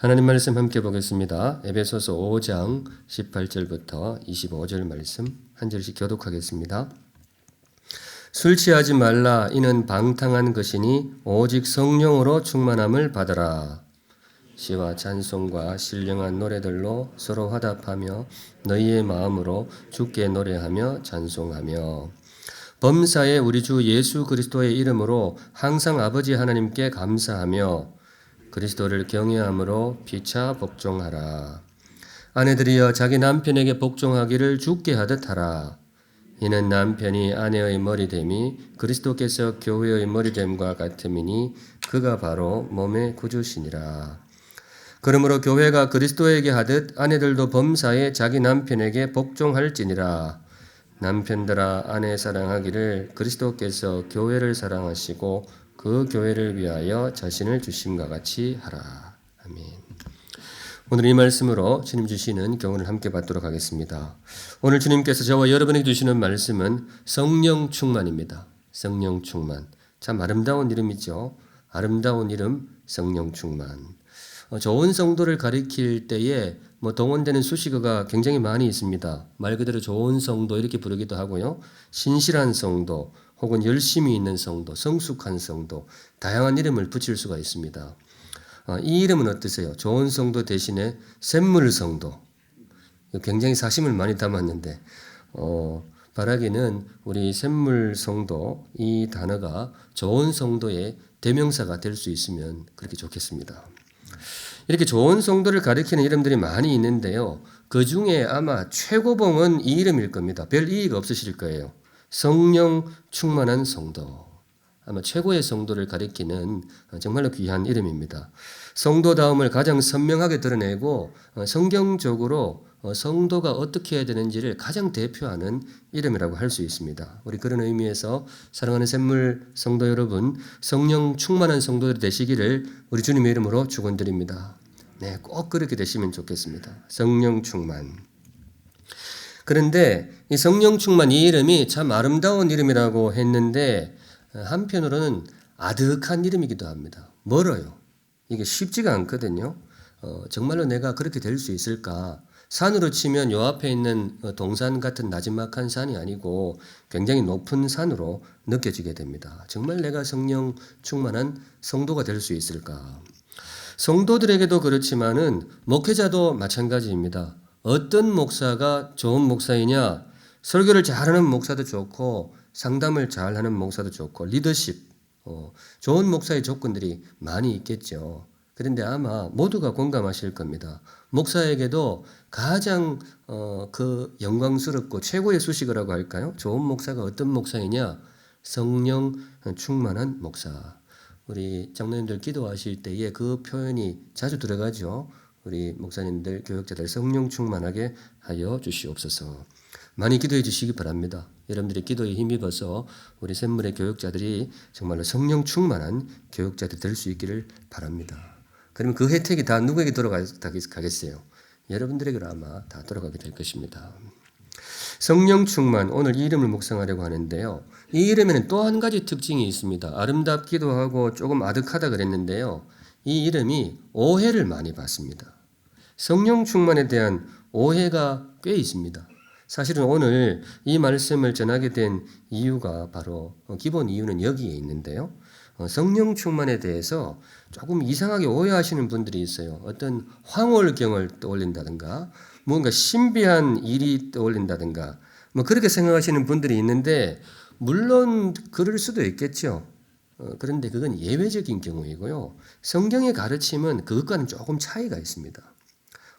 하나님 말씀 함께 보겠습니다. 에베소서 5장 18절부터 25절 말씀 한 절씩 교독하겠습니다. 술 취하지 말라. 이는 방탕한 것이니 오직 성령으로 충만함을 받으라. 시와 찬송과 신령한 노래들로 서로 화답하며 너희의 마음으로 주께 노래하며 찬송하며 범사에 우리 주 예수 그리스도의 이름으로 항상 아버지 하나님께 감사하며 그리스도를 경외함으로 피차 복종하라. 아내들이여 자기 남편에게 복종하기를 주께 하듯 하라. 이는 남편이 아내의 머리됨이 그리스도께서 교회의 머리됨과 같음이니 그가 바로 몸의 구주시니라. 그러므로 교회가 그리스도에게 하듯 아내들도 범사에 자기 남편에게 복종할지니라. 남편들아 아내 사랑하기를 그리스도께서 교회를 사랑하시고 그 교회를 위하여 자신을 주심과 같이 하라. 아멘. 오늘 이 말씀으로 주님 주시는 교훈을 함께 받도록 하겠습니다. 오늘 주님께서 저와 여러분에게 주시는 말씀은 성령 충만입니다. 성령 충만. 참 아름다운 이름이죠. 아름다운 이름 성령 충만. 좋은 성도를 가리킬 때에 동원되는 수식어가 굉장히 많이 있습니다. 말 그대로 좋은 성도 이렇게 부르기도 하고요. 신실한 성도 혹은 열심히 있는 성도, 성숙한 성도, 다양한 이름을 붙일 수가 있습니다. 이 이름은 어떠세요? 좋은 성도 대신에 샘물 성도. 굉장히 사심을 많이 담았는데 바라기는 우리 샘물 성도 이 단어가 좋은 성도의 대명사가 될 수 있으면 그렇게 좋겠습니다. 이렇게 좋은 성도를 가리키는 이름들이 많이 있는데요. 그 중에 아마 최고봉은 이 이름일 겁니다. 별 이의가 없으실 거예요. 성령 충만한 성도. 아마 최고의 성도를 가리키는 정말로 귀한 이름입니다. 성도다움을 가장 선명하게 드러내고 성경적으로 성도가 어떻게 해야 되는지를 가장 대표하는 이름이라고 할 수 있습니다. 우리 그런 의미에서 사랑하는 샘물 성도 여러분, 성령 충만한 성도들이 되시기를 우리 주님의 이름으로 축원드립니다. 네, 꼭 그렇게 되시면 좋겠습니다. 성령 충만. 그런데 이 성령 충만 이 이름이 참 아름다운 이름이라고 했는데 한편으로는 아득한 이름이기도 합니다. 멀어요. 이게 쉽지가 않거든요. 정말로 내가 그렇게 될 수 있을까? 산으로 치면 요 앞에 있는 동산 같은 나지막한 산이 아니고 굉장히 높은 산으로 느껴지게 됩니다. 정말 내가 성령 충만한 성도가 될 수 있을까? 성도들에게도 그렇지만은 목회자도 마찬가지입니다. 어떤 목사가 좋은 목사이냐? 설교를 잘하는 목사도 좋고 상담을 잘하는 목사도 좋고 리더십, 좋은 목사의 조건들이 많이 있겠죠. 그런데 아마 모두가 공감하실 겁니다. 목사에게도 가장 그 영광스럽고 최고의 수식어라고 할까요? 좋은 목사가 어떤 목사이냐? 성령 충만한 목사. 우리 장로님들 기도하실 때에 그 표현이 자주 들어가죠. 우리 목사님들, 교역자들 성령 충만하게 하여 주시옵소서. 많이 기도해 주시기 바랍니다. 여러분들의 기도에 힘입어서 우리 샘물의 교역자들이 정말로 성령 충만한 교역자들 될 수 있기를 바랍니다. 그러면 그 혜택이 다 누구에게 돌아가겠어요? 여러분들에게 아마 다 돌아가게 될 것입니다. 성령 충만, 오늘 이 이름을 묵상하려고 하는데요. 이 이름에는 또 한 가지 특징이 있습니다. 아름답기도 하고 조금 아득하다 그랬는데요. 이 이름이 오해를 많이 받습니다. 성령 충만에 대한 오해가 꽤 있습니다. 사실은 오늘 이 말씀을 전하게 된 이유가 바로 기본 이유는 여기에 있는데요. 성령 충만에 대해서 조금 이상하게 오해하시는 분들이 있어요. 어떤 황홀경을 떠올린다든가 뭔가 신비한 일이 떠올린다든가 그렇게 생각하시는 분들이 있는데 물론 그럴 수도 있겠죠. 그런데 그건 예외적인 경우이고요. 성경의 가르침은 그것과는 조금 차이가 있습니다.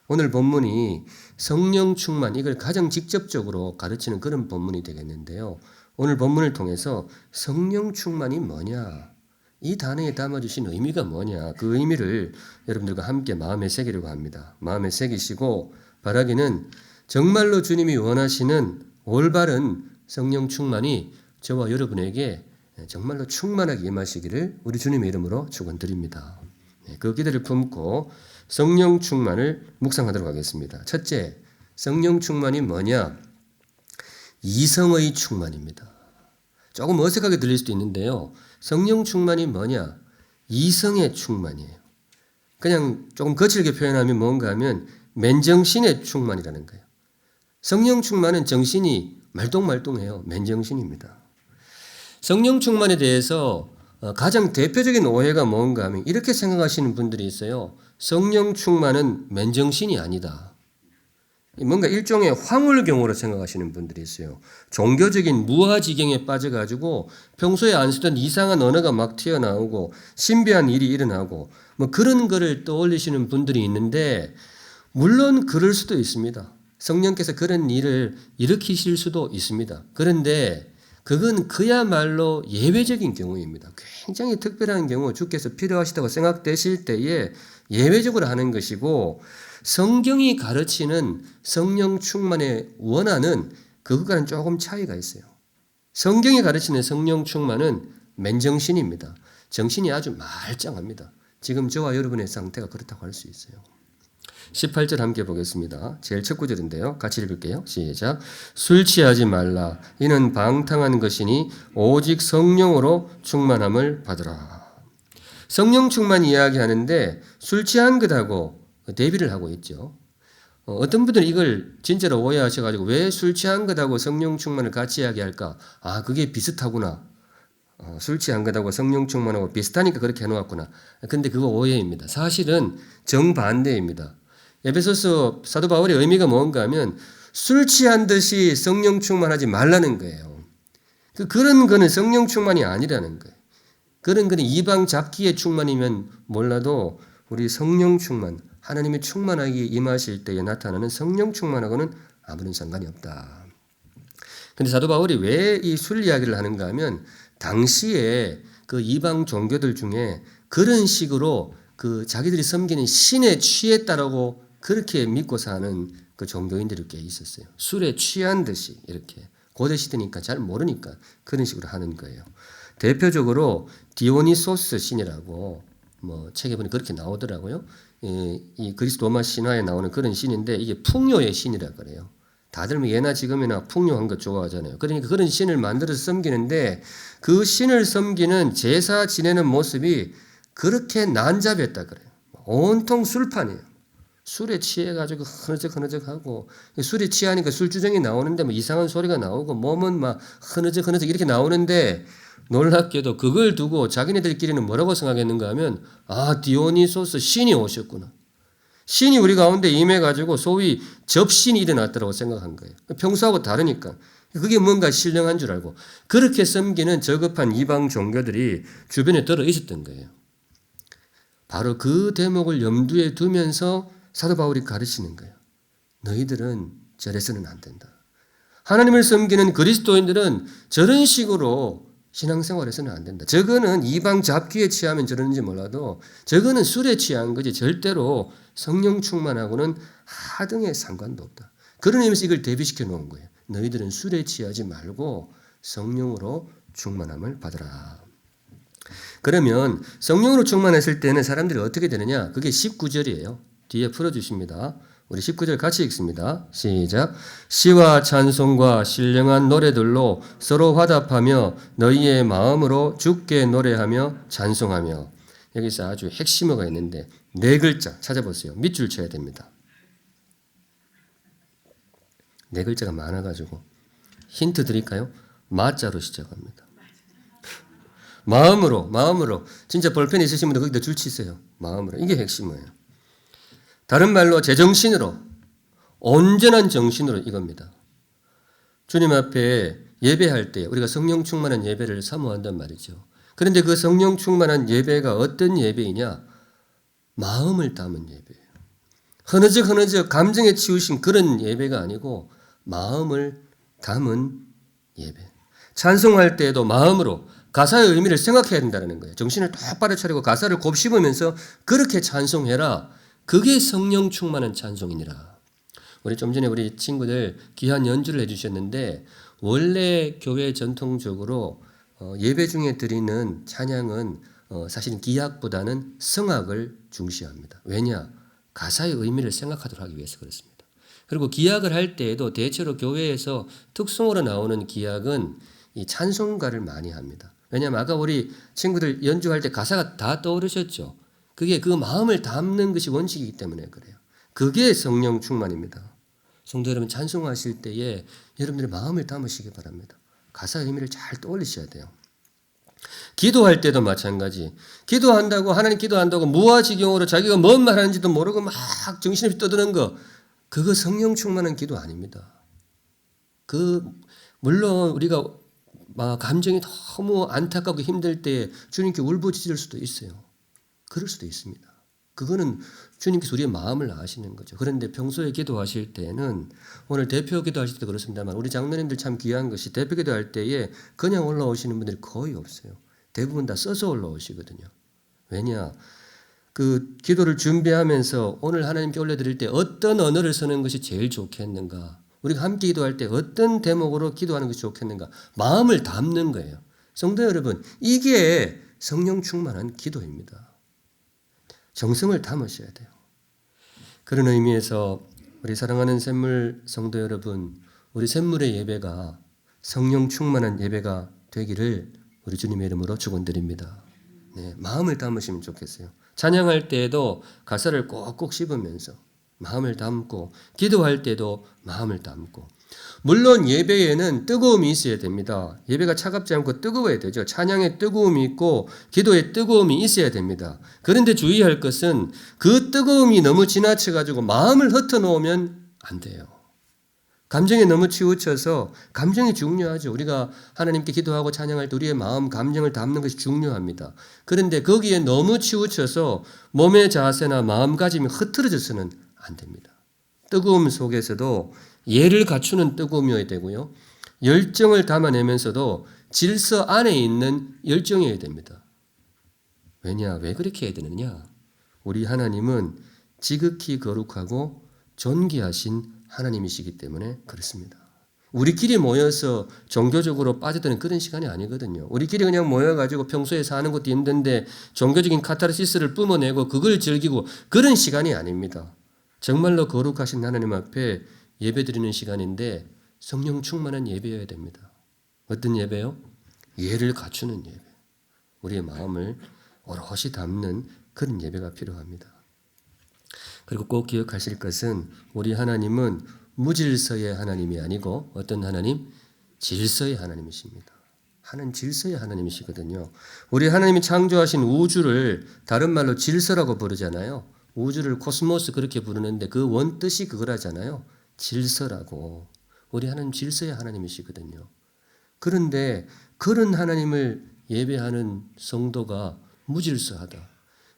오늘 본문이 성령 충만, 이걸 가장 직접적으로 가르치는 그런 본문이 되겠는데요. 오늘 본문을 통해서 성령 충만이 뭐냐, 이 단어에 담아주신 의미가 뭐냐, 그 의미를 여러분들과 함께 마음에 새기려고 합니다. 마음에 새기시고 바라기는 정말로 주님이 원하시는 올바른 성령 충만이 저와 여러분에게 정말로 충만하게 임하시기를 우리 주님의 이름으로 축원드립니다. 그 기대를 품고 성령 충만을 묵상하도록 하겠습니다. 첫째, 성령 충만이 뭐냐? 이성의 충만입니다. 조금 어색하게 들릴 수도 있는데요. 성령 충만이 뭐냐? 이성의 충만이에요. 그냥 조금 거칠게 표현하면 뭔가 하면 맨정신의 충만이라는 거예요. 성령 충만은 정신이 말똥말똥해요. 맨정신입니다. 성령 충만에 대해서 가장 대표적인 오해가 뭔가 하면 이렇게 생각하시는 분들이 있어요. 성령 충만은 맨정신이 아니다. 뭔가 일종의 황홀경으로 생각하시는 분들이 있어요. 종교적인 무아지경에 빠져가지고 평소에 안 쓰던 이상한 언어가 막 튀어나오고 신비한 일이 일어나고 뭐 그런 거를 떠올리시는 분들이 있는데 물론 그럴 수도 있습니다. 성령께서 그런 일을 일으키실 수도 있습니다. 그런데 그건 그야말로 예외적인 경우입니다. 굉장히 특별한 경우 주께서 필요하시다고 생각되실 때에 예외적으로 하는 것이고 성경이 가르치는 성령 충만에 원하는 그것과는 조금 차이가 있어요. 성경이 가르치는 성령 충만은 맨정신입니다. 정신이 아주 말짱합니다. 지금 저와 여러분의 상태가 그렇다고 할 수 있어요. 18절 함께 보겠습니다. 제일 첫 구절인데요. 같이 읽을게요. 시작. 술 취하지 말라. 이는 방탕한 것이니 오직 성령으로 충만함을 받으라. 성령 충만 이야기하는데 술 취한 것하고 대비를 하고 있죠. 어떤 분들은 이걸 진짜로 오해하셔가지고 왜 술 취한 것하고 성령 충만을 같이 이야기할까? 아, 그게 비슷하구나. 술 취한 것하고 성령 충만하고 비슷하니까 그렇게 해놓았구나. 근데 그거 오해입니다. 사실은 정반대입니다. 에베소서 사도 바울의 의미가 뭔가 하면 술 취한 듯이 성령 충만하지 말라는 거예요. 그런 거는 성령 충만이 아니라는 거예요. 그런 거는 이방 잡기의 충만이면 몰라도 우리 성령 충만, 하나님의 충만하게 임하실 때에 나타나는 성령 충만하고는 아무런 상관이 없다. 그런데 사도 바울이 왜 이 술 이야기를 하는가 하면 당시에 그 이방 종교들 중에 그런 식으로 그 자기들이 섬기는 신에 취했다라고 그렇게 믿고 사는 그 종교인들이 꽤 있었어요. 술에 취한 듯이 이렇게 고대 시대니까 잘 모르니까 그런 식으로 하는 거예요. 대표적으로 디오니소스 신이라고 뭐 책에 보니 그렇게 나오더라고요. 이 그리스 로마 신화에 나오는 그런 신인데 이게 풍요의 신이라 그래요. 다들 뭐 예나 지금이나 풍요한 거 좋아하잖아요. 그러니까 그런 신을 만들어서 섬기는데 그 신을 섬기는 제사 지내는 모습이 그렇게 난잡했다 그래요. 온통 술판이에요. 술에 취해가지고 흐느적흐느적하고 술에 취하니까 술주정이 나오는데 뭐 이상한 소리가 나오고 몸은 막 흐느적흐느적 이렇게 나오는데 놀랍게도 그걸 두고 자기네들끼리는 뭐라고 생각했는가 하면 아 디오니소스 신이 오셨구나. 신이 우리 가운데 임해가지고 소위 접신이 일어났다고 생각한 거예요. 평소하고 다르니까. 그게 뭔가 신령한 줄 알고 그렇게 섬기는 저급한 이방 종교들이 주변에 들어 있었던 거예요. 바로 그 대목을 염두에 두면서 사도 바울이 가르치는 거예요. 너희들은 저래서는 안 된다. 하나님을 섬기는 그리스도인들은 저런 식으로 신앙생활에서는 안 된다. 저거는 이방 잡기에 취하면 저러는지 몰라도 저거는 술에 취한 거지 절대로 성령 충만하고는 하등의 상관도 없다. 그런 의미에서 이걸 대비시켜 놓은 거예요. 너희들은 술에 취하지 말고 성령으로 충만함을 받으라. 그러면 성령으로 충만했을 때는 사람들이 어떻게 되느냐? 그게 19절이에요. 뒤에 풀어주십니다. 우리 19절 같이 읽습니다. 시작. 시와 찬송과 신령한 노래들로 서로 화답하며 너희의 마음으로 주께 노래하며 찬송하며. 여기서 아주 핵심어가 있는데 네 글자 찾아보세요. 밑줄 쳐야 됩니다. 네 글자가 많아가지고 힌트 드릴까요? 마자로 시작합니다. 마음으로 진짜 볼펜 있으신 분들 거기다 줄 치세요. 마음으로. 이게 핵심이에요. 다른 말로 제정신으로 온전한 정신으로 이겁니다. 주님 앞에 예배할 때 우리가 성령 충만한 예배를 사모한단 말이죠. 그런데 그 성령 충만한 예배가 어떤 예배이냐? 마음을 담은 예배예요. 흐느적 감정에 치우신 그런 예배가 아니고 마음을 담은 예배. 찬송할 때에도 마음으로 가사의 의미를 생각해야 된다는 거예요. 정신을 똑바로 차리고 가사를 곱씹으면서 그렇게 찬송해라. 그게 성령 충만한 찬송이니라. 우리 좀 전에 우리 친구들 귀한 연주를 해주셨는데 원래 교회 전통적으로 예배 중에 드리는 찬양은 사실은 기악보다는 성악을 중시합니다. 왜냐? 가사의 의미를 생각하도록 하기 위해서 그렇습니다. 그리고 기악을 할 때에도 대체로 교회에서 특송으로 나오는 기악은 이 찬송가를 많이 합니다. 왜냐하면 아까 우리 친구들 연주할 때 가사가 다 떠오르셨죠. 그게 그 마음을 담는 것이 원칙이기 때문에 그래요. 그게 성령 충만입니다. 성도 여러분, 찬송하실 때에 여러분들의 마음을 담으시기 바랍니다. 가사의 의미를 잘 떠올리셔야 돼요. 기도할 때도 마찬가지. 기도한다고, 하나님 기도한다고 무아지경으로 자기가 뭔 말하는지도 모르고 막 정신없이 떠드는 거, 그거 성령 충만한 기도 아닙니다. 물론 우리가 막 감정이 너무 안타깝고 힘들 때 주님께 울부짖을 수도 있어요. 그럴 수도 있습니다. 그거는 주님께서 우리의 마음을 아시는 거죠. 그런데 평소에 기도하실 때는, 오늘 대표 기도하실 때도 그렇습니다만 우리 장로님들 참 귀한 것이 대표 기도할 때에 그냥 올라오시는 분들이 거의 없어요. 대부분 다 써서 올라오시거든요. 왜냐? 그 기도를 준비하면서 오늘 하나님께 올려드릴 때 어떤 언어를 쓰는 것이 제일 좋겠는가? 우리가 함께 기도할 때 어떤 대목으로 기도하는 것이 좋겠는가? 마음을 담는 거예요. 성도 여러분, 이게 성령 충만한 기도입니다. 정성을 담으셔야 돼요. 그런 의미에서 우리 사랑하는 샘물 성도 여러분, 우리 샘물의 예배가 성령 충만한 예배가 되기를 우리 주님의 이름으로 축원드립니다. 네, 마음을 담으시면 좋겠어요. 찬양할 때에도 가사를 꼭꼭 씹으면서 마음을 담고, 기도할 때도 마음을 담고. 물론 예배에는 뜨거움이 있어야 됩니다. 예배가 차갑지 않고 뜨거워야 되죠. 찬양에 뜨거움이 있고 기도에 뜨거움이 있어야 됩니다. 그런데 주의할 것은 그 뜨거움이 너무 지나쳐가지고 마음을 흩어놓으면 안 돼요. 감정에 너무 치우쳐서, 감정이 중요하죠. 우리가 하나님께 기도하고 찬양할 때 우리의 마음, 감정을 담는 것이 중요합니다. 그런데 거기에 너무 치우쳐서 몸의 자세나 마음가짐이 흐트러져서는 안 됩니다. 뜨거움 속에서도 예를 갖추는 뜨거움이어야 되고요. 열정을 담아내면서도 질서 안에 있는 열정이어야 됩니다. 왜냐? 왜 그렇게 해야 되느냐? 우리 하나님은 지극히 거룩하고 존귀하신 하나님이시기 때문에 그렇습니다. 우리끼리 모여서 종교적으로 빠져드는 그런 시간이 아니거든요. 우리끼리 그냥 모여가지고 평소에 사는 것도 힘든데 종교적인 카타르시스를 뿜어내고 그걸 즐기고 그런 시간이 아닙니다. 정말로 거룩하신 하나님 앞에 예배드리는 시간인데 성령 충만한 예배여야 됩니다. 어떤 예배요? 예를 갖추는 예배. 우리의 마음을 오롯이 담는 그런 예배가 필요합니다. 그리고 꼭 기억하실 것은 우리 하나님은 무질서의 하나님이 아니고 어떤 하나님? 질서의 하나님이십니다. 하나님 질서의 하나님이시거든요. 우리 하나님이 창조하신 우주를 다른 말로 질서라고 부르잖아요. 우주를 코스모스 그렇게 부르는데 그 원뜻이 그거라잖아요. 질서라고. 우리 하나님 질서의 하나님이시거든요. 그런데 그런 하나님을 예배하는 성도가 무질서하다.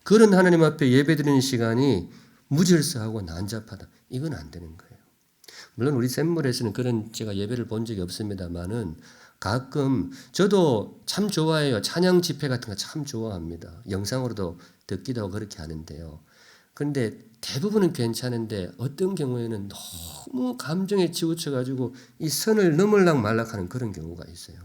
그런 하나님 앞에 예배드리는 시간이 무질서하고 난잡하다. 이건 안 되는 거예요. 물론 우리 샘물에서는 그런 제가 예배를 본 적이 없습니다만은 가끔 저도 참 좋아해요. 찬양 집회 같은 거 참 좋아합니다. 영상으로도 듣기도 하고 그렇게 하는데요. 그런데 대부분은 괜찮은데 어떤 경우에는 너무 감정에 치우쳐가지고 이 선을 넘을락 말락하는 그런 경우가 있어요.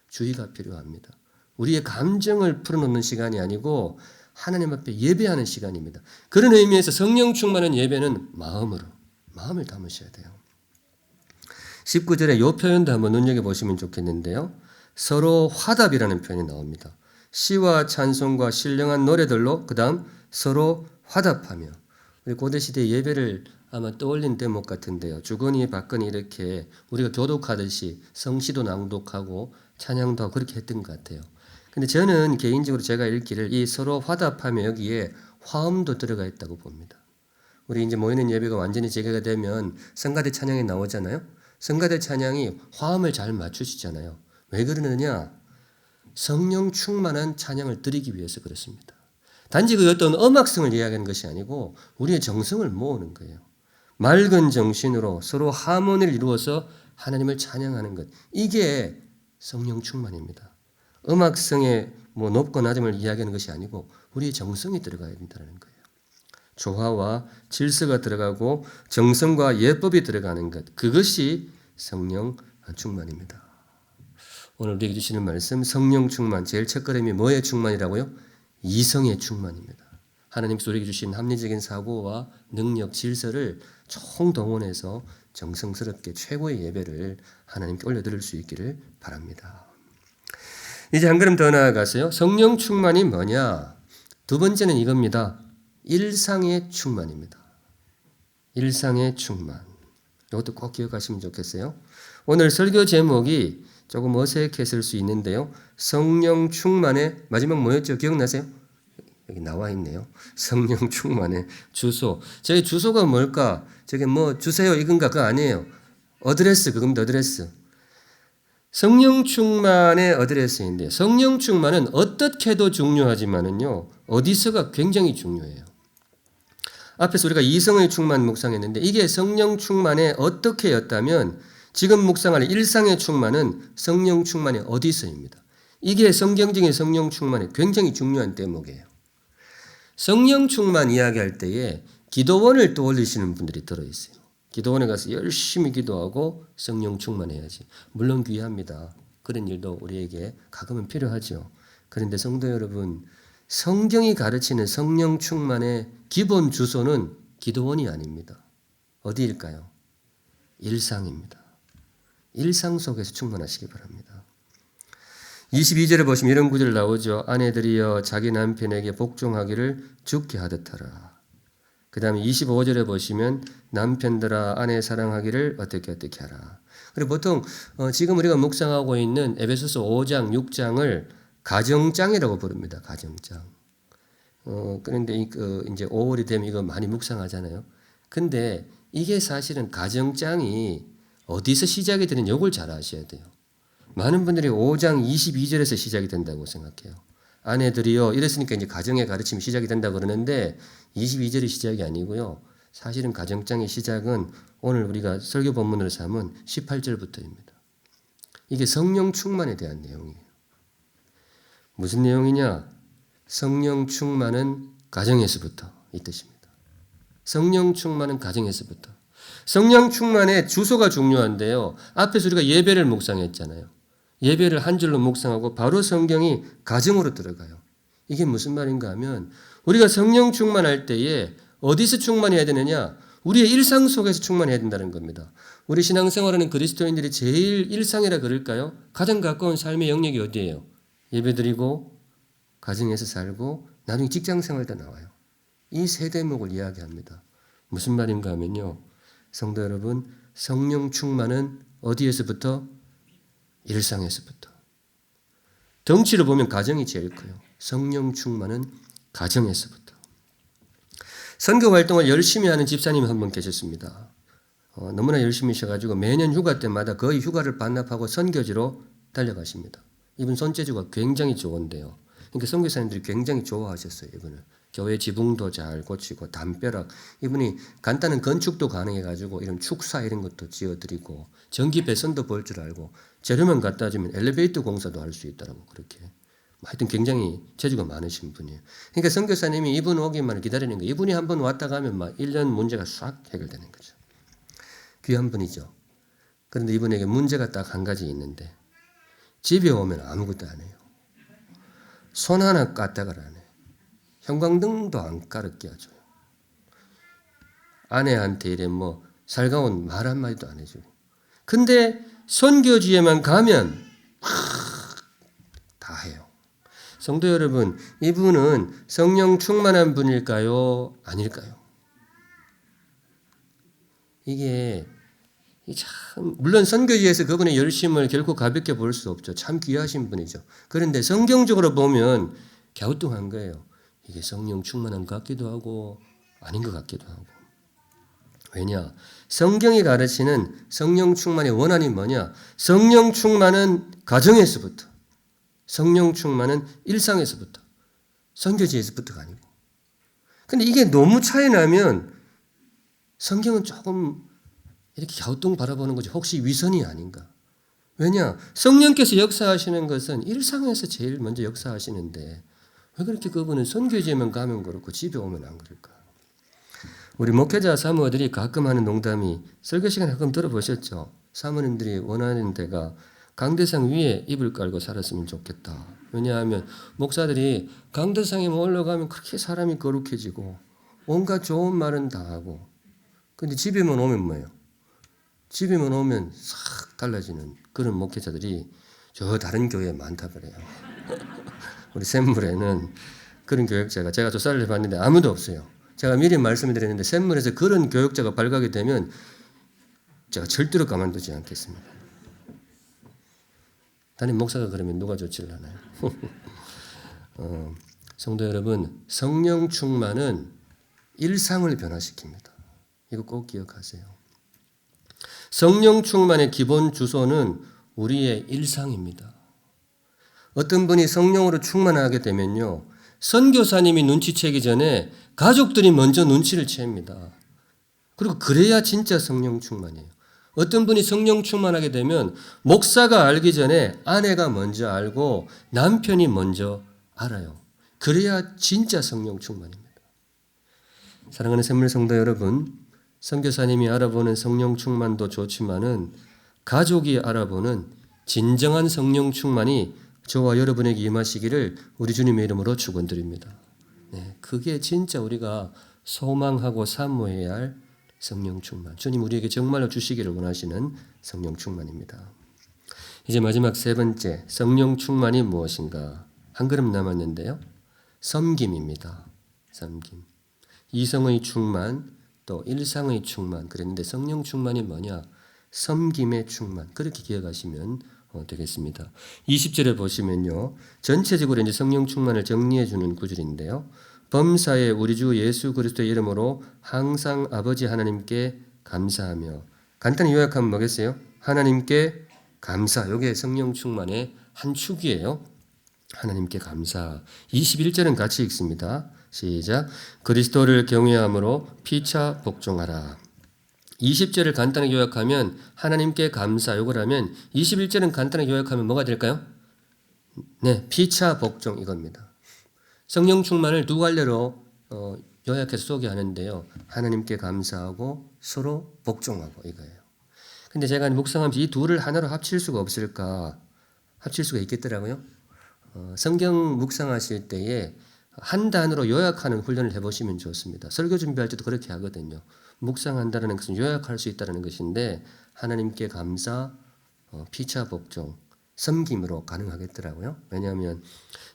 주의가 필요합니다. 우리의 감정을 풀어놓는 시간이 아니고 하나님 앞에 예배하는 시간입니다. 그런 의미에서 성령 충만한 예배는 마음을 담으셔야 돼요. 19절에 이 표현도 한번 눈여겨보시면 좋겠는데요. 서로 화답이라는 표현이 나옵니다. 시와 찬송과 신령한 노래들로 그 다음 서로 화답하며. 우리 고대시대 예배를 아마 떠올린 대목 같은데요. 주거니 받거니 이렇게 우리가 교독하듯이 성시도 낭독하고 찬양도 하고 그렇게 했던 것 같아요. 근데 저는 개인적으로 제가 읽기를 이 서로 화답하며 여기에 화음도 들어가 있다고 봅니다. 우리 이제 모이는 예배가 완전히 재개가 되면 성가대 찬양이 나오잖아요. 성가대 찬양이 화음을 잘 맞추시잖아요. 왜 그러느냐? 성령 충만한 찬양을 드리기 위해서 그렇습니다. 단지 그 어떤 음악성을 이야기하는 것이 아니고 우리의 정성을 모으는 거예요. 맑은 정신으로 서로 하모니를 이루어서 하나님을 찬양하는 것. 이게 성령 충만입니다. 음악성의 높고 낮음을 이야기하는 것이 아니고 우리의 정성이 들어가야 된다는 거예요. 조화와 질서가 들어가고 정성과 예법이 들어가는 것. 그것이 성령 충만입니다. 오늘 우리에게 주시는 말씀 성령 충만. 제일 첫걸음이 뭐의 충만이라고요? 이성의 충만입니다. 하나님께서 우리에게 주신 합리적인 사고와 능력, 질서를 총동원해서 정성스럽게 최고의 예배를 하나님께 올려드릴 수 있기를 바랍니다. 이제 한 걸음 더 나아가서요. 성령 충만이 뭐냐? 두 번째는 이겁니다. 일상의 충만입니다. 일상의 충만. 이것도 꼭 기억하시면 좋겠어요. 오늘 설교 제목이 조금 어색했을 수 있는데요. 성령 충만의 마지막 뭐였죠? 기억나세요? 여기 나와 있네요. 성령 충만의 주소. 저희 주소가 뭘까? 저게 뭐 주세요 이건가? 그거 아니에요. 어드레스, 그겁니다. 어드레스. 성령 충만의 어드레스인데 성령 충만은 어떻게도 중요하지만은요. 어디서가 굉장히 중요해요. 앞에서 우리가 이성의 충만 묵상했는데 이게 성령 충만의 어떻게였다면 지금 묵상할 일상의 충만은 성령 충만의 어디서입니다. 이게 성경적인 성령 충만의 굉장히 중요한 대목이에요. 성령 충만 이야기할 때에 기도원을 떠올리시는 분들이 들어있어요. 기도원에 가서 열심히 기도하고 성령 충만해야지. 물론 귀합니다. 그런 일도 우리에게 가끔은 필요하죠. 그런데 성도 여러분, 성경이 가르치는 성령 충만의 기본 주소는 기도원이 아닙니다. 어디일까요? 일상입니다. 일상 속에서 충만하시기 바랍니다. 22절에 보시면 이런 구절 나오죠. 아내들이여 자기 남편에게 복종하기를 죽게 하듯 하라. 그 다음에 25절에 보시면 남편들아 아내 사랑하기를 어떻게 하라. 그리고 보통 지금 우리가 묵상하고 있는 에베소서 5장, 6장을 가정장이라고 부릅니다. 가정장. 그런데 이제 5월이 되면 이거 많이 묵상하잖아요. 근데 이게 사실은 가정장이 어디서 시작이 되는 이걸 잘 아셔야 돼요. 많은 분들이 5장 22절에서 시작이 된다고 생각해요. 아내들이요 이랬으니까 이제 가정의 가르침이 시작이 된다 그러는데 22절이 시작이 아니고요. 사실은 가정장의 시작은 오늘 우리가 설교 본문으로 삼은 18절부터입니다. 이게 성령 충만에 대한 내용이에요. 무슨 내용이냐? 성령 충만은 가정에서부터 이 뜻입니다. 성령 충만은 가정에서부터. 성령 충만의 주소가 중요한데요. 앞에서 우리가 예배를 묵상했잖아요. 예배를 한 줄로 묵상하고 바로 성경이 가정으로 들어가요. 이게 무슨 말인가 하면 우리가 성령 충만할 때에 어디서 충만해야 되느냐? 우리의 일상 속에서 충만해야 된다는 겁니다. 우리 신앙생활하는 그리스도인들이 제일 일상이라 그럴까요? 가장 가까운 삶의 영역이 어디예요? 예배드리고 가정에서 살고 나중에 직장생활도 나와요. 이 세 대목을 이야기합니다. 무슨 말인가 하면요. 성도 여러분, 성령 충만은 어디에서부터? 일상에서부터. 덩치로 보면 가정이 제일 커요. 성령 충만은 가정에서부터. 선교 활동을 열심히 하는 집사님이 한 분 계셨습니다. 너무나 열심히 하셔가지고 매년 휴가 때마다 거의 휴가를 반납하고 선교지로 달려가십니다. 이분 손재주가 굉장히 좋은데요. 그러니까 선교사님들이 굉장히 좋아하셨어요. 이분을. 교회 지붕도 잘 고치고 담벼락. 이분이 간단한 건축도 가능해가지고 이런 축사 이런 것도 지어드리고 전기 배선도 볼 줄 알고 재료만 갖다 주면 엘리베이터 공사도 할 수 있다라고 그렇게. 하여튼 굉장히 재주가 많으신 분이에요. 그러니까 선교사님이 이분 오기만 기다리는 거예요. 이분이 한번 왔다 가면 막 1년 문제가 싹 해결되는 거죠. 귀한 분이죠. 그런데 이분에게 문제가 딱 한 가지 있는데 집에 오면 아무것도 안 해요. 손 하나 까딱을 안 해요. 형광등도 안 까르게 하죠. 아내한테 이래 뭐 살가운 말 한마디도 안 해줘요. 근데 선교지에만 가면 다 해요. 성도 여러분, 이분은 성령 충만한 분일까요? 아닐까요? 이게 참 물론 선교지에서 그분의 열심을 결코 가볍게 볼 수 없죠. 참 귀하신 분이죠. 그런데 성경적으로 보면 갸우뚱한 거예요. 이게 성령 충만한 것 같기도 하고 아닌 것 같기도 하고. 왜냐? 성경이 가르치는 성령 충만의 원한이 뭐냐? 성령 충만은 가정에서부터, 성령 충만은 일상에서부터, 선교지에서부터가 아니고. 근데 이게 너무 차이 나면 성경은 조금 이렇게 갸우뚱 바라보는 거지. 혹시 위선이 아닌가? 왜냐? 성령께서 역사하시는 것은 일상에서 제일 먼저 역사하시는데 왜 그렇게 그분은 선교지에만 가면 그렇고 집에 오면 안 그럴까? 우리 목회자 사모들이 가끔 하는 농담이 설교 시간에 가끔 들어보셨죠? 사모님들이 원하는 데가 강대상 위에 이불 깔고 살았으면 좋겠다. 왜냐하면 목사들이 강대상에 올라가면 그렇게 사람이 거룩해지고 온갖 좋은 말은 다 하고 근데 집에만 오면 뭐예요? 집에만 오면 싹 달라지는 그런 목회자들이 저 다른 교회에 많다 그래요. 우리 샘물에는 그런 교역자가 제가 조사를 해봤는데 아무도 없어요. 제가 미리 말씀을 드렸는데 샘물에서 그런 교육자가 발각이 되면 제가 절대로 가만두지 않겠습니다. 담임 목사가 그러면 누가 조치를 하나요? 성도 여러분, 성령 충만은 일상을 변화시킵니다. 이거 꼭 기억하세요. 성령 충만의 기본 주소는 우리의 일상입니다. 어떤 분이 성령으로 충만하게 되면요, 선교사님이 눈치채기 전에 가족들이 먼저 눈치를 챕니다. 그리고 그래야 진짜 성령 충만이에요. 어떤 분이 성령 충만하게 되면 목사가 알기 전에 아내가 먼저 알고 남편이 먼저 알아요. 그래야 진짜 성령 충만입니다. 사랑하는 샘물 성도 여러분, 선교사님이 알아보는 성령 충만도 좋지만은 가족이 알아보는 진정한 성령 충만이 저와 여러분에게 임하시기를 우리 주님의 이름으로 축원드립니다. 네, 그게 진짜 우리가 소망하고 사모해야 할 성령 충만. 주님 우리에게 정말로 주시기를 원하시는 성령 충만입니다. 이제 마지막 세 번째, 성령 충만이 무엇인가? 한 걸음 남았는데요. 섬김입니다. 섬김. 이성의 충만, 또 일상의 충만. 그랬는데 성령 충만이 뭐냐? 섬김의 충만. 그렇게 기억하시면 되겠습니다. 20절에 보시면요. 전체적으로 이제 성령 충만을 정리해 주는 구절인데요. 범사에 우리 주 예수 그리스도의 이름으로 항상 아버지 하나님께 감사하며, 간단히 요약하면 뭐겠어요? 하나님께 감사. 이게 성령 충만의 한 축이에요. 하나님께 감사. 21절은 같이 읽습니다. 시작. 그리스도를 경외함으로 피차 복종하라. 20절을 간단하게 요약하면 하나님께 감사. 요걸 하면 21절은 간단하게 요약하면 뭐가 될까요? 네, 피차 복종 이겁니다. 성령 충만을 두 갈래로 요약해서 소개하는데요. 하나님께 감사하고 서로 복종하고 이거예요. 근데 제가 묵상하면서 이 둘을 하나로 합칠 수가 없을까? 합칠 수가 있겠더라고요. 성경 묵상하실 때에 한 단어로 요약하는 훈련을 해보시면 좋습니다. 설교 준비할 때도 그렇게 하거든요. 묵상한다는 것은 요약할 수 있다는 것인데 하나님께 감사, 피차 복종, 섬김으로 가능하겠더라고요. 왜냐하면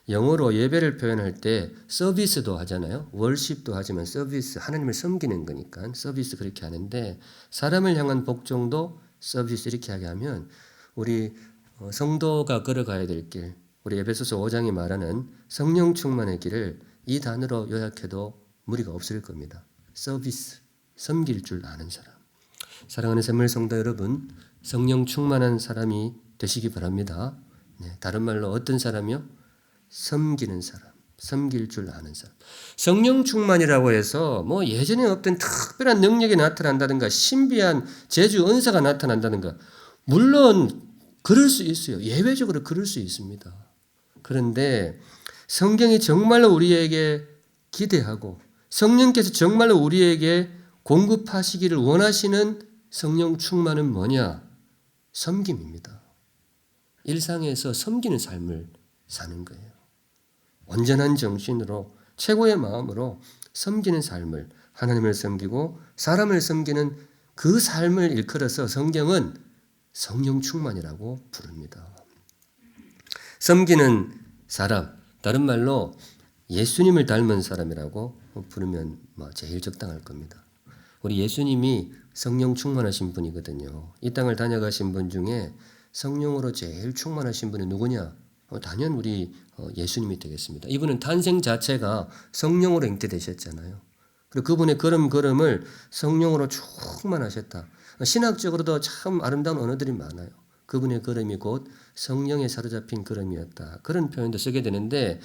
영어로 예배를 표현할 때 서비스도 하잖아요. 월십도 하지만 서비스, 하나님을 섬기는 거니까 서비스 그렇게 하는데 사람을 향한 복종도 서비스 이렇게 하게 하면 우리 성도가 걸어가야 될 길, 우리 에베소서 5장이 말하는 성령 충만의 길을 이 단어로 요약해도 무리가 없을 겁니다. 서비스, 섬길 줄 아는 사람. 사랑하는 샘물 성도 여러분, 성령 충만한 사람이 되시기 바랍니다. 네, 다른 말로 어떤 사람이요? 섬기는 사람, 섬길 줄 아는 사람. 성령 충만이라고 해서 뭐 예전에 없던 특별한 능력이 나타난다든가 신비한 제주 은사가 나타난다든가 물론 그럴 수 있어요. 예외적으로 그럴 수 있습니다. 그런데 성경이 정말로 우리에게 기대하고 성령께서 정말로 우리에게 공급하시기를 원하시는 성령 충만은 뭐냐? 섬김입니다. 일상에서 섬기는 삶을 사는 거예요. 온전한 정신으로 최고의 마음으로 섬기는 삶을, 하나님을 섬기고 사람을 섬기는 그 삶을 일컬어서 성경은 성령 충만이라고 부릅니다. 섬기는 사람, 다른 말로 예수님을 닮은 사람이라고 부르면 제일 적당할 겁니다. 우리 예수님이 성령 충만하신 분이거든요. 이 땅을 다녀가신 분 중에 성령으로 제일 충만하신 분이 누구냐? 단연 우리 예수님이 되겠습니다. 이분은 탄생 자체가 성령으로 잉태되셨잖아요. 그리고 그분의 걸음을 성령으로 충만하셨다. 신학적으로도 참 아름다운 언어들이 많아요. 그분의 걸음이 곧 성령에 사로잡힌 걸음이었다. 그런 표현도 쓰게 되는데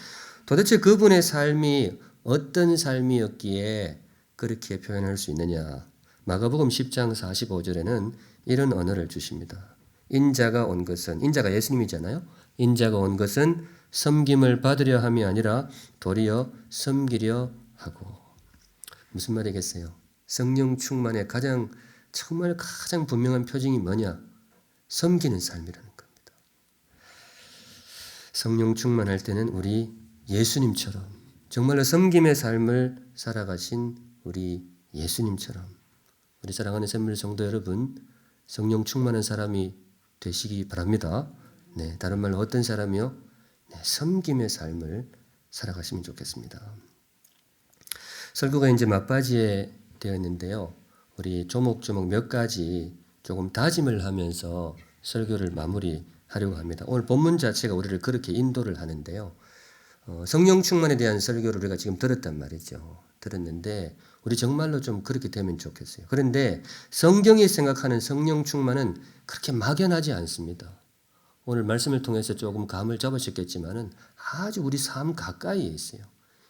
도대체 그분의 삶이 어떤 삶이었기에 그렇게 표현할 수 있느냐. 마가복음 10장 45절에는 이런 언어를 주십니다. 인자가 온 것은, 인자가 예수님이잖아요. 인자가 온 것은 섬김을 받으려 함이 아니라 도리어 섬기려 하고. 무슨 말이겠어요? 성령 충만의 정말 가장 분명한 표징이 뭐냐? 섬기는 삶이라는 겁니다. 성령 충만할 때는 우리 예수님처럼 정말로 섬김의 삶을 살아가신 우리 예수님처럼 우리 사랑하는 샘물 성도 여러분, 성령 충만한 사람이 되시기 바랍니다. 네, 다른 말로 어떤 사람이요? 네, 섬김의 삶을 살아가시면 좋겠습니다. 설교가 이제 막바지에 되었는데요. 우리 조목조목 몇 가지 조금 다짐을 하면서 설교를 마무리하려고 합니다. 오늘 본문 자체가 우리를 그렇게 인도를 하는데요. 성령 충만에 대한 설교를 우리가 지금 들었단 말이죠. 들었는데 우리 정말로 좀 그렇게 되면 좋겠어요. 그런데 성경이 생각하는 성령 충만은 그렇게 막연하지 않습니다. 오늘 말씀을 통해서 조금 감을 잡으셨겠지만은 아주 우리 삶 가까이에 있어요.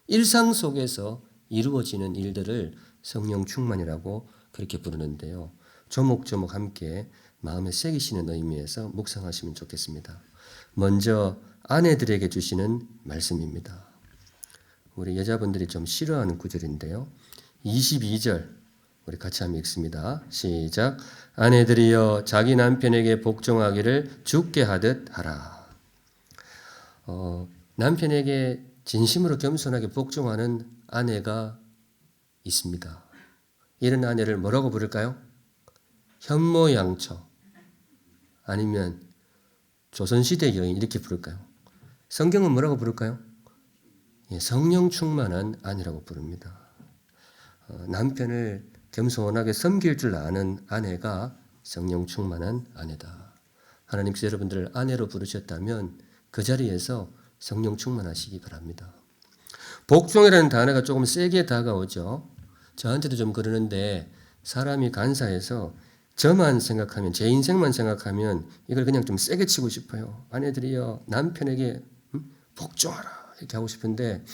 일상 속에서 이루어지는 일들을 성령 충만이라고 그렇게 부르는데요. 조목조목 함께 마음에 새기시는 의미에서 묵상하시면 좋겠습니다. 먼저 아내들에게 주시는 말씀입니다. 우리 여자분들이 좀 싫어하는 구절인데요. 22절 우리 같이 한번 읽습니다. 시작. 아내들이여 자기 남편에게 복종하기를 주께 하듯 하라. 남편에게 진심으로 겸손하게 복종하는 아내가 있습니다. 이런 아내를 뭐라고 부를까요? 현모양처 아니면 조선시대 여인 이렇게 부를까요? 성경은 뭐라고 부를까요? 성령 충만한 아내라고 부릅니다. 남편을 겸손하게 섬길 줄 아는 아내가 성령 충만한 아내다. 하나님께서 여러분들을 아내로 부르셨다면 그 자리에서 성령 충만하시기 바랍니다. 복종이라는 단어가 조금 세게 다가오죠. 저한테도 좀 그러는데 사람이 간사해서 저만 생각하면 제 인생만 생각하면 이걸 그냥 좀 세게 치고 싶어요. 아내들이여 남편에게 복종하라 이렇게 하고 싶은데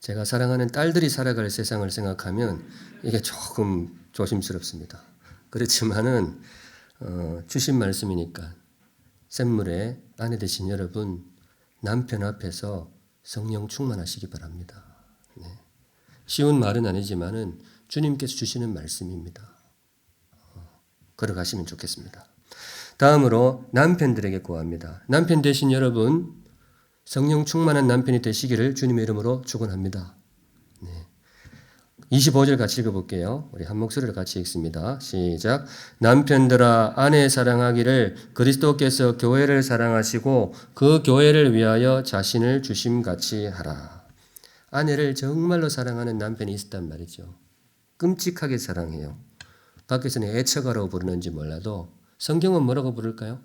제가 사랑하는 딸들이 살아갈 세상을 생각하면 이게 조금 조심스럽습니다. 그렇지만은 주신 말씀이니까 샘물의 아내 되신 여러분 남편 앞에서 성령 충만하시기 바랍니다. 네. 쉬운 말은 아니지만은 주님께서 주시는 말씀입니다. 걸어가시면 좋겠습니다. 다음으로 남편들에게 구합니다. 남편 되신 여러분 성령 충만한 남편이 되시기를 주님의 이름으로 축원합니다. 네. 25절 같이 읽어볼게요. 우리 한 목소리로 같이 읽습니다. 시작. 남편들아 아내 사랑하기를 그리스도께서 교회를 사랑하시고 그 교회를 위하여 자신을 주심같이 하라. 아내를 정말로 사랑하는 남편이 있었단 말이죠. 끔찍하게 사랑해요. 밖에서는 애처가라고 부르는지 몰라도 성경은 뭐라고 부를까요?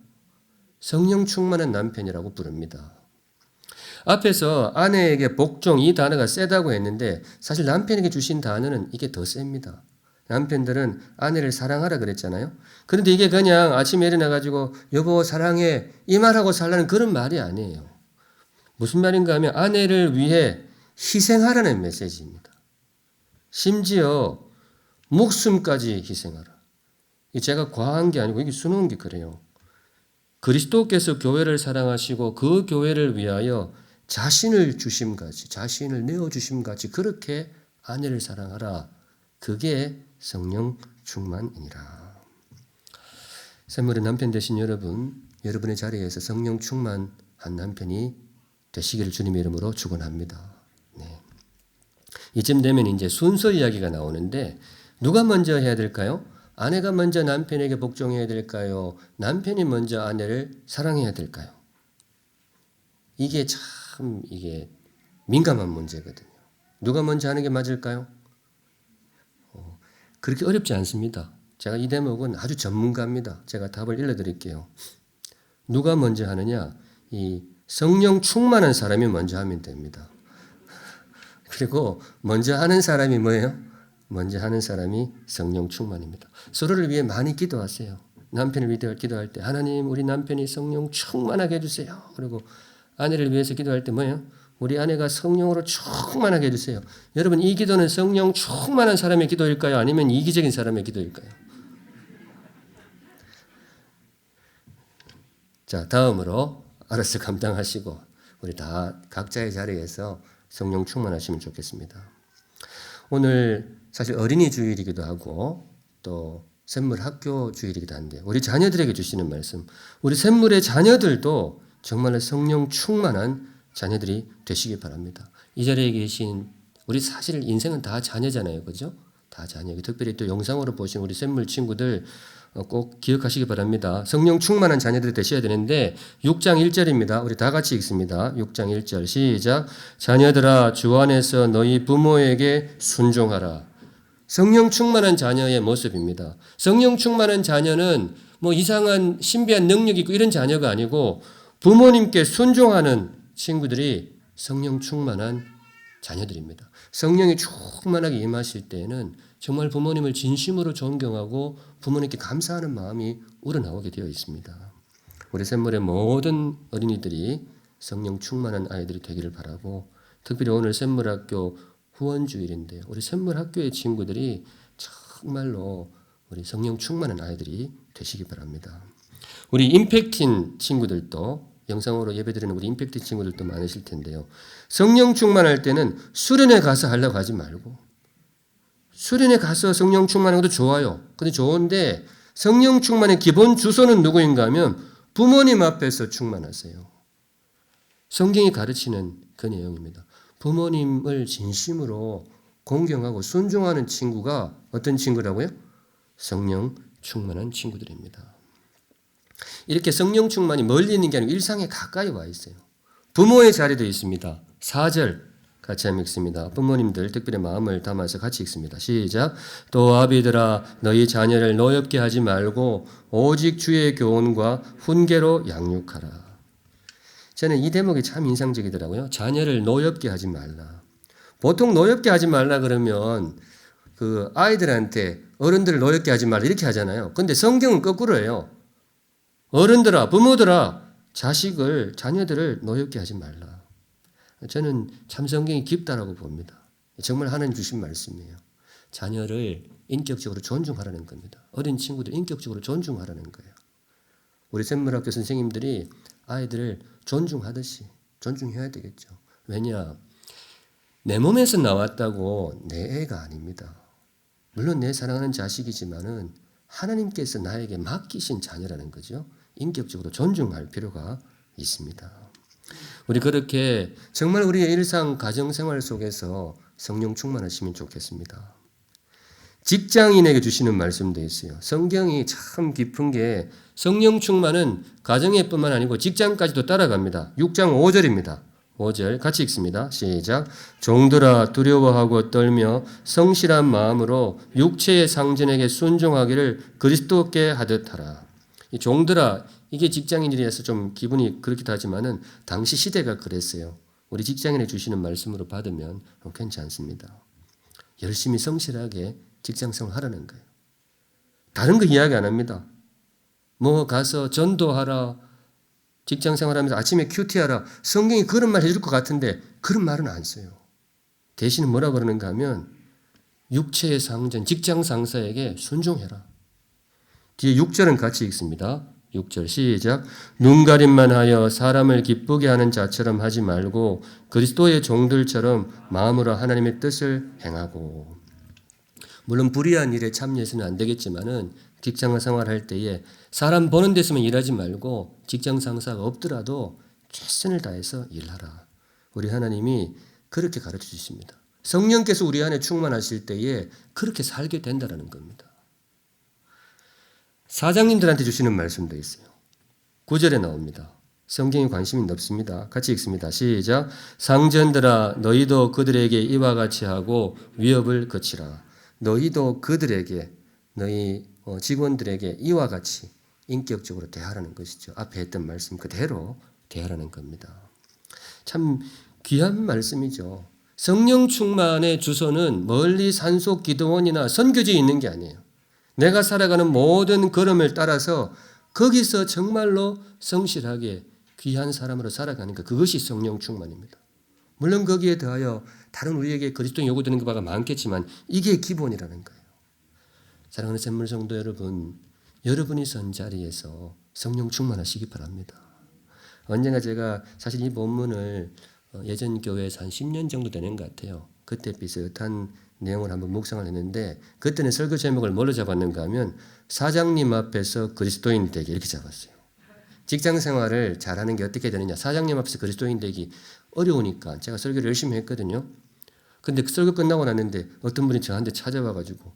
성령 충만한 남편이라고 부릅니다. 앞에서 아내에게 복종 이 단어가 세다고 했는데 사실 남편에게 주신 단어는 이게 더 셉니다. 남편들은 아내를 사랑하라 그랬잖아요. 그런데 이게 그냥 아침에 일어나가지고 여보 사랑해 이 말하고 살라는 그런 말이 아니에요. 무슨 말인가 하면 아내를 위해 희생하라는 메시지입니다. 심지어 목숨까지 희생하라. 제가 과한 게 아니고 이게 수놓은 게 그래요. 그리스도께서 교회를 사랑하시고 그 교회를 위하여 자신을 주심같이 자신을 내어주심같이 그렇게 아내를 사랑하라. 그게 성령 충만이니라. 샘물의 남편 되신 여러분 여러분의 자리에서 성령 충만한 남편이 되시기를 주님의 이름으로 축원합니다. 네. 이쯤 되면 이제 순서 이야기가 나오는데 누가 먼저 해야 될까요? 아내가 먼저 남편에게 복종해야 될까요? 남편이 먼저 아내를 사랑해야 될까요? 이게 이게 민감한 문제거든요. 누가 먼저 하는 게 맞을까요? 그렇게 어렵지 않습니다. 제가 이 대목은 아주 전문가입니다. 제가 답을 일러드릴게요. 누가 먼저 하느냐? 이 성령 충만한 사람이 먼저 하면 됩니다. 그리고 먼저 하는 사람이 뭐예요? 먼저 하는 사람이 성령 충만입니다. 서로를 위해 많이 기도하세요. 남편을 위해 기도할 때 하나님 우리 남편이 성령 충만하게 해주세요. 그리고 아내를 위해서 기도할 때 뭐예요? 우리 아내가 성령으로 충만하게 해주세요. 여러분 이 기도는 성령 충만한 사람의 기도일까요? 아니면 이기적인 사람의 기도일까요? 자 다음으로 알아서 감당하시고 우리 다 각자의 자리에서 성령 충만하시면 좋겠습니다. 오늘 사실 어린이 주일이기도 하고 또 샘물 학교 주일이기도 한데 우리 자녀들에게 주시는 말씀 우리 샘물의 자녀들도 정말로 성령 충만한 자녀들이 되시기 바랍니다. 이 자리에 계신 우리 사실 인생은 다 자녀잖아요. 그죠? 다 자녀에게. 특별히 또 영상으로 보신 우리 샘물 친구들 꼭 기억하시기 바랍니다. 성령 충만한 자녀들이 되셔야 되는데 6장 1절입니다. 우리 다 같이 읽습니다. 6장 1절 시작. 자녀들아 주 안에서 너희 부모에게 순종하라. 성령 충만한 자녀의 모습입니다. 성령 충만한 자녀는 뭐 이상한 신비한 능력이 있고 이런 자녀가 아니고 부모님께 순종하는 친구들이 성령 충만한 자녀들입니다. 성령이 충만하게 임하실 때에는 정말 부모님을 진심으로 존경하고 부모님께 감사하는 마음이 우러나오게 되어 있습니다. 우리 샘물의 모든 어린이들이 성령 충만한 아이들이 되기를 바라고, 특별히 오늘 샘물학교 후원주일인데 우리 샘물학교의 친구들이 정말로 우리 성령 충만한 아이들이 되시기 바랍니다. 우리 임팩틴 친구들도, 영상으로 예배드리는 우리 임팩트 친구들도 많으실 텐데요. 성령 충만할 때는 수련회 가서 하려고 하지 말고, 수련회 가서 성령 충만한 것도 좋아요. 근데 좋은데 성령 충만의 기본 주소는 누구인가 하면 부모님 앞에서 충만하세요. 성경이 가르치는 그 내용입니다. 부모님을 진심으로 공경하고 순종하는 친구가 어떤 친구라고요? 성령 충만한 친구들입니다. 이렇게 성령 충만이 멀리 있는 게 아니고 일상에 가까이 와 있어요. 부모의 자리도 있습니다. 4절 같이 한번 읽습니다. 부모님들 특별히 마음을 담아서 같이 읽습니다. 시작. 또 아비들아 너희 자녀를 노엽게 하지 말고 오직 주의 교훈과 훈계로 양육하라. 저는 이 대목이 참 인상적이더라고요. 자녀를 노엽게 하지 말라. 보통 노엽게 하지 말라 그러면 그 아이들한테 어른들을 노엽게 하지 말라 이렇게 하잖아요. 근데 성경은 거꾸로예요. 어른들아, 부모들아, 자녀들을 노엽게 하지 말라. 저는 참 성경이 깊다라고 봅니다. 정말 하나님 주신 말씀이에요. 자녀를 인격적으로 존중하라는 겁니다. 어린 친구들 인격적으로 존중하라는 거예요. 우리 샘물학교 선생님들이 아이들을 존중하듯이 존중해야 되겠죠. 왜냐? 내 몸에서 나왔다고 내 애가 아닙니다. 물론 내 사랑하는 자식이지만은 하나님께서 나에게 맡기신 자녀라는 거죠. 인격적으로 존중할 필요가 있습니다. 우리 그렇게 정말 우리의 일상 가정생활 속에서 성령 충만하시면 좋겠습니다. 직장인에게 주시는 말씀도 있어요. 성경이 참 깊은 게 성령 충만은 가정에뿐만 아니고 직장까지도 따라갑니다. 6장 5절입니다. 5절 같이 읽습니다. 시작. 종들아 두려워하고 떨며 성실한 마음으로 육체의 상전에게 순종하기를 그리스도께 하듯 하라. 이 종들아, 이게 직장인이라서 좀 기분이 그렇기도 하지만은 당시 시대가 그랬어요. 우리 직장인에 주시는 말씀으로 받으면 괜찮습니다. 열심히 성실하게 직장생활 하라는 거예요. 다른 거 이야기 안 합니다. 뭐 가서 전도하라, 직장생활하면서 아침에 큐티하라. 성경이 그런 말 해줄 것 같은데 그런 말은 안 써요. 대신 뭐라 그러는가 하면 육체의 상전, 직장 상사에게 순종해라. 뒤에 6절은 같이 읽습니다. 6절 시작. 눈가림만 하여 사람을 기쁘게 하는 자처럼 하지 말고 그리스도의 종들처럼 마음으로 하나님의 뜻을 행하고. 물론 불의한 일에 참여해서는 안 되겠지만은 직장 생활할 때에 사람 보는 데서만 일하지 말고 직장 상사가 없더라도 최선을 다해서 일하라. 우리 하나님이 그렇게 가르쳐 주십니다. 성령께서 우리 안에 충만하실 때에 그렇게 살게 된다는 겁니다. 사장님들한테 주시는 말씀도 있어요. 9절에 나옵니다. 성경에 관심이 높습니다. 같이 읽습니다. 시작. 상전들아 너희도 그들에게 이와 같이 하고 위협을 거치라. 너희도 그들에게, 너희 직원들에게 이와 같이 인격적으로 대하라는 것이죠. 앞에 했던 말씀 그대로 대하라는 겁니다. 참 귀한 말씀이죠. 성령 충만의 주소는 멀리 산속 기도원이나 선교지에 있는 게 아니에요. 내가 살아가는 모든 걸음을 따라서 거기서 정말로 성실하게 귀한 사람으로 살아가는 것, 그것이 성령 충만입니다. 물론 거기에 더하여 다른 우리에게 그리스도인 요구되는 바가 많겠지만 이게 기본이라는 거예요. 사랑하는 샘물 성도 여러분, 여러분이 선 자리에서 성령 충만하시기 바랍니다. 언젠가 제가 사실 이 본문을 예전 교회에서 한 10년 정도 되는 것 같아요. 그때 비슷한 내용을 한번 묵상을 했는데 그때는 설교 제목을 뭘로 잡았는가 하면 사장님 앞에서 그리스도인 되기 이렇게 잡았어요. 직장 생활을 잘하는 게 어떻게 되느냐. 사장님 앞에서 그리스도인 되기 어려우니까 제가 설교를 열심히 했거든요. 근데 설교 끝나고 났는데 어떤 분이 저한테 찾아와가지고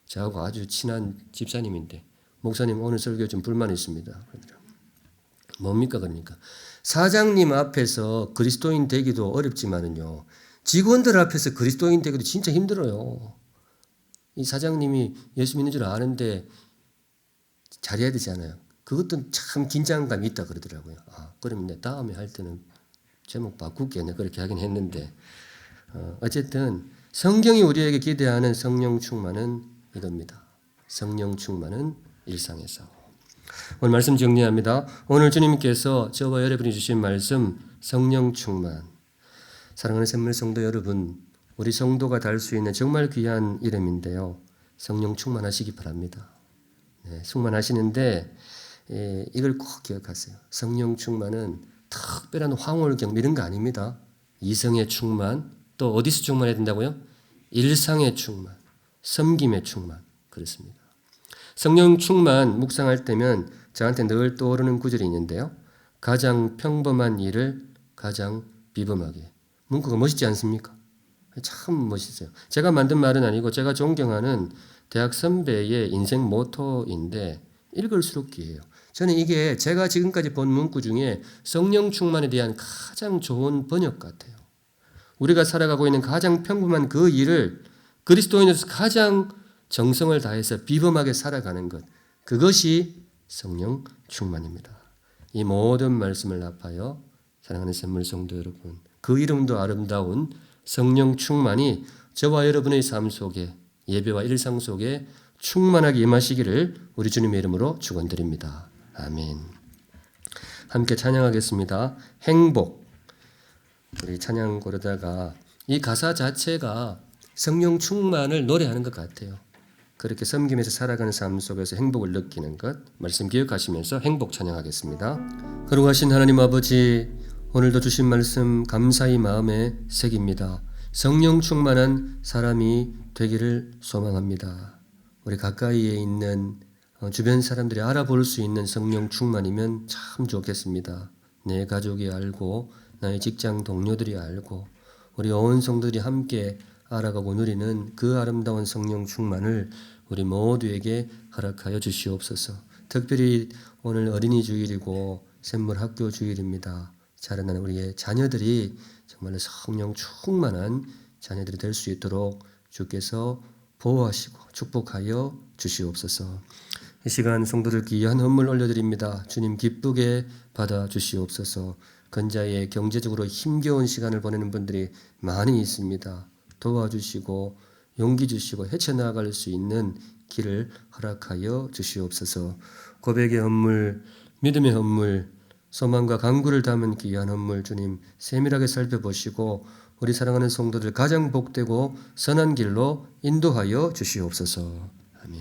저하고 아주 친한 집사님인데 목사님 오늘 설교 좀 불만이 있습니다. 뭡니까 그러니까 사장님 앞에서 그리스도인 되기도 어렵지만은요 직원들 앞에서 그리스도인 되기도 진짜 힘들어요. 이 사장님이 예수 믿는 줄 아는데 잘해야 되잖아요. 그것도 참 긴장감이 있다 그러더라고요. 그러면 내 다음에 할 때는 제목 바꿀게. 내가 그렇게 하긴 했는데 어쨌든 성경이 우리에게 기대하는 성령 충만은 이겁니다. 성령 충만은 일상에서. 오늘 말씀 정리합니다. 오늘 주님께서 저와 여러분이 주신 말씀 성령 충만. 사랑하는 샘물 성도 여러분, 우리 성도가 달 수 있는 정말 귀한 이름인데요. 성령 충만하시기 바랍니다. 네, 충만하시는데 이걸 꼭 기억하세요. 성령 충만은 특별한 황홀경 이런 거 아닙니다. 이성의 충만, 또 어디서 충만해야 된다고요? 일상의 충만, 섬김의 충만. 그렇습니다. 성령 충만 묵상할 때면 저한테 늘 떠오르는 구절이 있는데요. 가장 평범한 일을 가장 비범하게. 문구가 멋있지 않습니까? 참 멋있어요. 제가 만든 말은 아니고 제가 존경하는 대학 선배의 인생 모토인데 읽을수록 귀해요. 저는 이게 제가 지금까지 본 문구 중에 성령 충만에 대한 가장 좋은 번역 같아요. 우리가 살아가고 있는 가장 평범한 그 일을 그리스도인으로서 가장 정성을 다해서 비범하게 살아가는 것, 그것이 성령 충만입니다. 이 모든 말씀을 합하여 사랑하는 샘물 성도 여러분, 그 이름도 아름다운 성령 충만이 저와 여러분의 삶 속에 예배와 일상 속에 충만하게 임하시기를 우리 주님의 이름으로 축원드립니다. 아멘. 함께 찬양하겠습니다. 행복. 우리 찬양 고르다가 이 가사 자체가 성령 충만을 노래하는 것 같아요. 그렇게 섬기면서 살아가는 삶 속에서 행복을 느끼는 것 말씀 기억하시면서 행복 찬양하겠습니다. 거룩하신 하나님 아버지, 오늘도 주신 말씀 감사히 마음에 새깁니다. 성령 충만한 사람이 되기를 소망합니다. 우리 가까이에 있는 주변 사람들이 알아볼 수 있는 성령 충만이면 참 좋겠습니다. 내 가족이 알고 나의 직장 동료들이 알고 우리 온 성도들이 함께 알아가고 누리는 그 아름다운 성령 충만을 우리 모두에게 허락하여 주시옵소서. 특별히 오늘 어린이 주일이고 샘물 학교 주일입니다. 자라나는 우리의 자녀들이 정말로 성령 충만한 자녀들이 될 수 있도록 주께서 보호하시고 축복하여 주시옵소서. 이 시간 성도들 귀한 헌물 올려드립니다. 주님 기쁘게 받아 주시옵소서. 건자에 경제적으로 힘겨운 시간을 보내는 분들이 많이 있습니다. 도와주시고 용기 주시고 헤쳐나갈 수 있는 길을 허락하여 주시옵소서. 고백의 헌물, 믿음의 헌물, 소망과 간구를 담은 귀한 헌물 주님 세밀하게 살펴보시고 우리 사랑하는 성도들 가장 복되고 선한 길로 인도하여 주시옵소서. 아멘.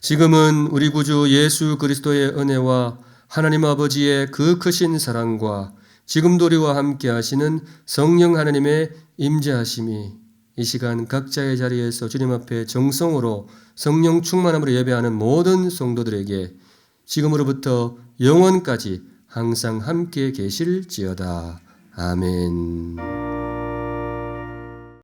지금은 우리 구주 예수 그리스도의 은혜와 하나님 아버지의 그 크신 사랑과 지금도 우리와 함께 하시는 성령 하나님의 임재하심이 이 시간 각자의 자리에서 주님 앞에 정성으로 성령 충만함으로 예배하는 모든 성도들에게 지금으로부터 영원까지 항상 함께 계실지어다. 아멘.